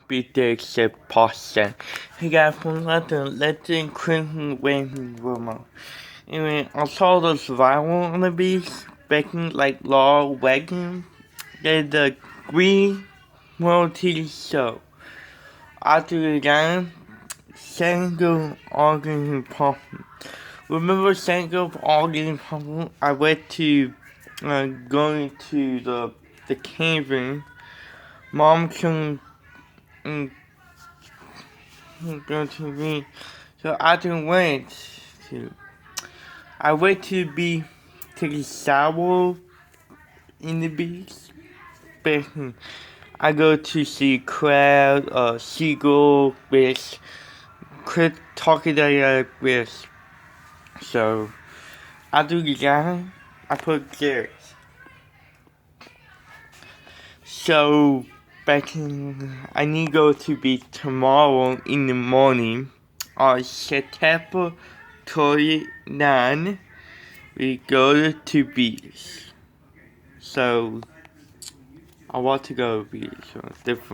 be 36%. He got from Legend Crimson Waiting Rumor. Anyway, I saw the survival on the beach, baking like law wagon. There's the Green World TV show. After the game, Sango Organ Pumpkin. Remember Sango Organ Pumpkin? I went to going to the camping. Mom can go to me, so I didn't went to. I went to be take a shower in the beach, but I go to see crowd, seagull with quick talking with. So I do that. I put this. So I need to go to beach tomorrow in the morning on September 29. We go to beach. So I want to go to beach. So different.